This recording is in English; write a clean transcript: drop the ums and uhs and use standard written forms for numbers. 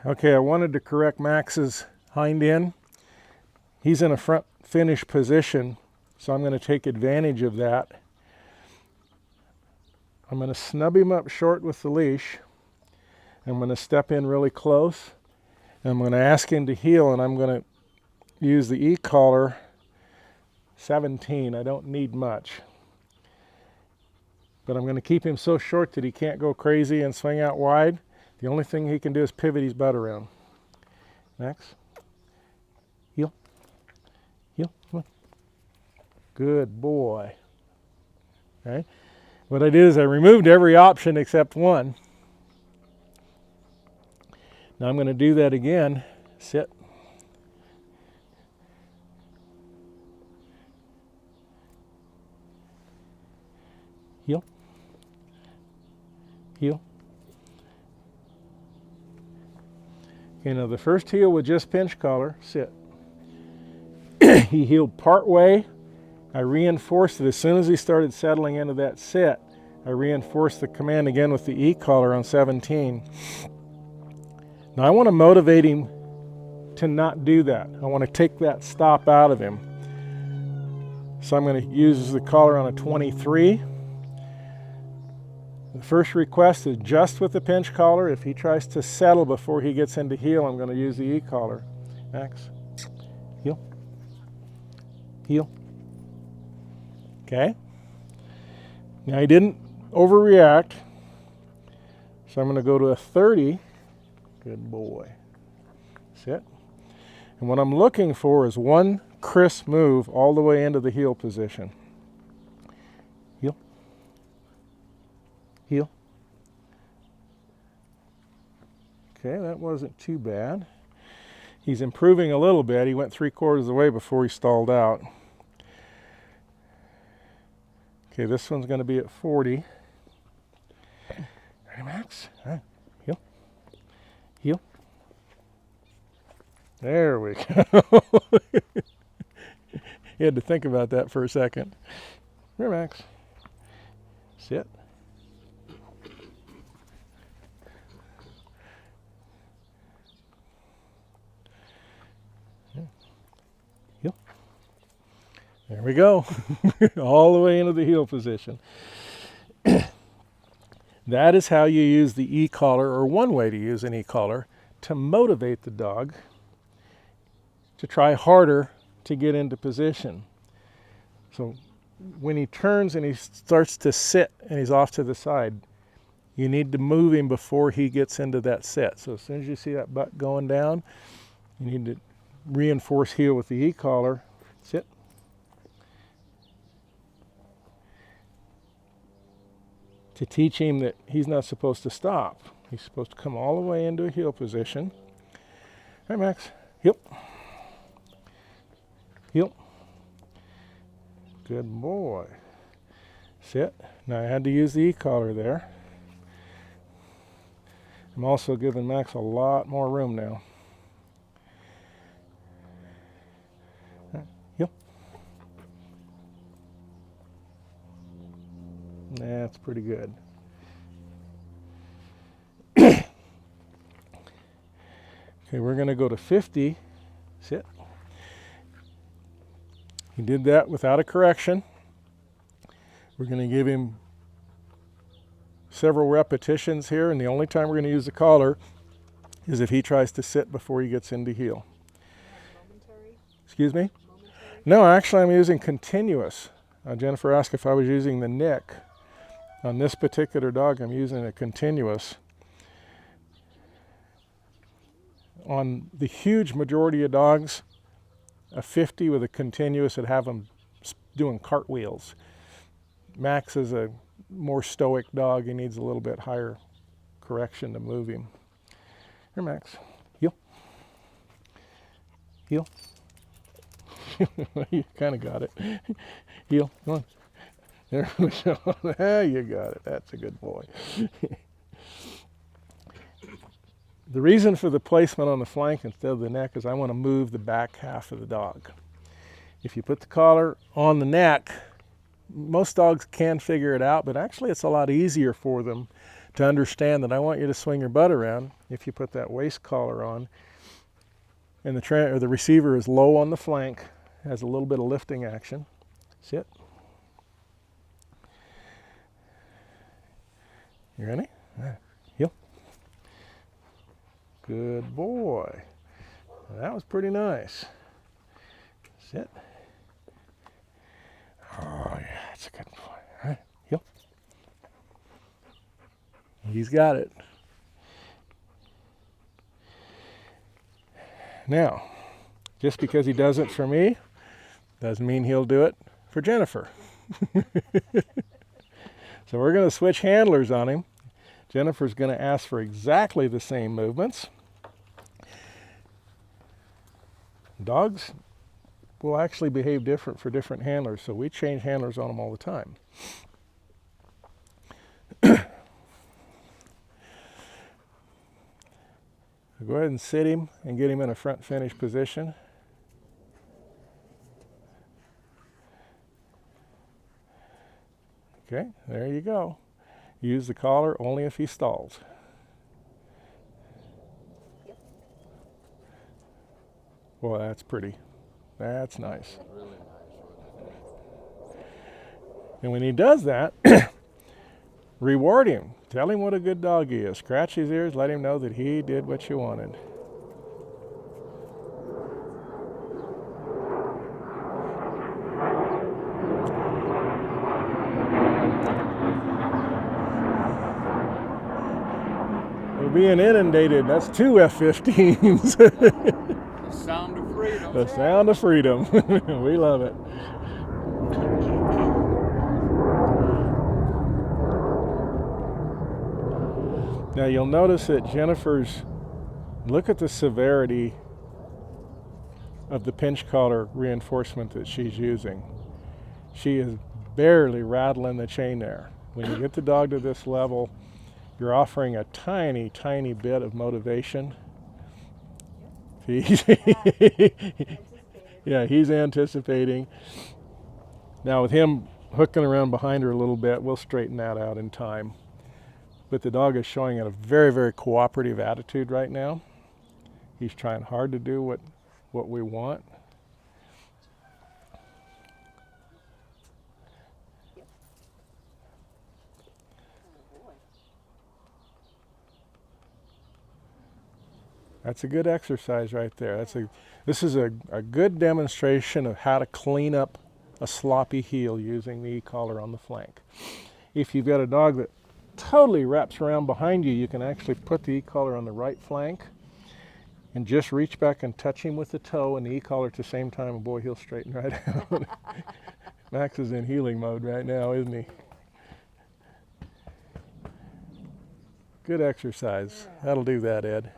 Okay, I wanted to correct Max's hind end. He's in a front finish position, so I'm going to take advantage of that. I'm going to snub him up short with the leash. I'm going to step in really close. And I'm going to ask him to heel, and I'm going to use the E-collar 17. I don't need much. But I'm going to keep him so short that he can't go crazy and swing out wide. The only thing he can do is pivot his butt around. Max. Heel. Heel. Come on. Good boy. Okay. What I did is I removed every option except one. Now I'm going to do that again. Sit. Heel. Heel. Okay, now the first heel with just pinch collar. Sit. He heeled part way. I reinforced it as soon as he started settling into that sit. I reinforced the command again with the E-collar on 17. Now I want to motivate him to not do that. I want to take that stop out of him. So I'm going to use the collar on a 23. The first request is just with the pinch collar. If he tries to settle before he gets into heel, I'm going to use the E-collar. Max. Heel. Heel. Okay. Now he didn't overreact, so I'm going to go to a 30. Good boy. Sit. And what I'm looking for is one crisp move all the way into the heel position. Heel. Heel. Okay, that wasn't too bad. He's improving a little bit. He went 3/4 of the way before he stalled out. Okay, this one's going to be at 40. Ready, Max? All right. Heel. Heel. There we go. You had to think about that for a second. Here, Max. Sit. Heel. There we go. All the way into the heel position. That is how you use the E-collar, or one way to use an E-collar, to motivate the dog to try harder to get into position. So when he turns and he starts to sit and he's off to the side, you need to move him before he gets into that sit. So as soon as you see that butt going down, you need to reinforce heel with the E-collar. Sit. To teach him that he's not supposed to stop. He's supposed to come all the way into a heel position. All right, Max. Heel. Heel. Good boy. Sit. Now I had to use the E-collar there. I'm also giving Max a lot more room now. Heel. That's pretty good. Okay, we're going to go to 50. Sit. He did that without a correction. We're going to give him several repetitions here, and the only time we're going to use the collar is if he tries to sit before he gets into heel. Momentary? Excuse me? Momentary? No, actually I'm using continuous. Jennifer asked if I was using the nick. On this particular dog, I'm using a continuous. On the huge majority of dogs, a 50 with a continuous would have them doing cartwheels. Max is a more stoic dog. He needs a little bit higher correction to move him. Here, Max. Heel. Heel. You kind of got it. Heel. Come on. There we go. There you got it. That's a good boy. The reason for the placement on the flank instead of the neck is I want to move the back half of the dog. If you put the collar on the neck, most dogs can figure it out, but actually it's a lot easier for them to understand that I want you to swing your butt around. If you put that waist collar on, and the receiver is low on the flank, has a little bit of lifting action. Sit. You ready? Heel. Good boy. That was pretty nice. Sit. Oh yeah, that's a good boy. All right, heel. He's got it. Now, just because he does it for me, doesn't mean he'll do it for Jennifer. So we're going to switch handlers on him. Jennifer's going to ask for exactly the same movements. Dogs will actually behave different for different handlers, so we change handlers on them all the time. So go ahead and sit him and get him in a front finish position. Okay, there you go. Use the collar only if he stalls. Boy, that's pretty. That's nice. And when he does that, reward him. Tell him what a good dog he is. Scratch his ears, let him know that he did what you wanted. We're being inundated. That's 2 F-15s. The sound of freedom. The sound of freedom. We love it. Now you'll notice that Jennifer's, look at the severity of the pinch collar reinforcement that she's using. She is barely rattling the chain there. When you get the dog to this level, you're offering a tiny, tiny bit of motivation. Yeah, he's anticipating. Now with him hooking around behind her a little bit, we'll straighten that out in time. But the dog is showing a very, very cooperative attitude right now. He's trying hard to do what we want. That's a good exercise right there. This is a good demonstration of how to clean up a sloppy heel using the e-collar on the flank. If you've got a dog that totally wraps around behind you, you can actually put the e-collar on the right flank and just reach back and touch him with the toe and the e-collar at the same time, and boy, he'll straighten right out. Max is in healing mode right now, isn't he? Good exercise. That'll do that, Ed.